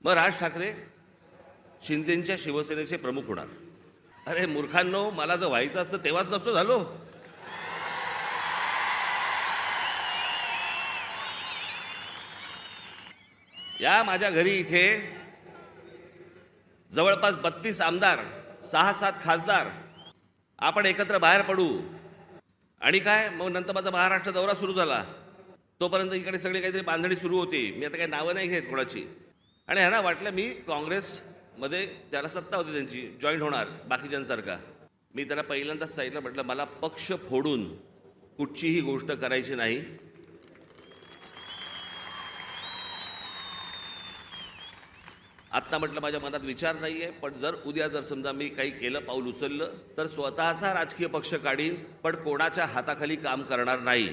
मग राज ठाकरे शिंदेंच्या शिवसेनेचे प्रमुख होणार। अरे मूर्खांनो, मला जर व्हायचं असतं तेव्हाच नसतो झालो। या माझ्या घरी इथे जवळपास 32 आमदार, 6-7 खासदार, आपण एकत्र बाहेर पडू आणि काय मग नंतर माझा महाराष्ट्र दौरा सुरू झाला। तोपर्यंत इकडे सगळे काहीतरी बांधणी सुरू होती। मी आता काही नावं नाही घेत कोणाची। आणि ह्यांना वाटलं मी काँग्रेसमध्ये ज्याला सत्ता होती त्यांची जॉईन होणार बाकीच्यांसारखा। मी त्यांना पहिल्यांदाच सांगितलं, म्हटलं मला पक्ष फोडून कुठचीही गोष्ट करायची नाही। आत्ता म्हटलं माझ्या मनात विचार नाही आहे, पण जर समजा मी काही केलं, पाऊल उचललं तर स्वतःचा राजकीय पक्ष काढीन, पण कोणाच्या हाताखाली काम करणार नाही।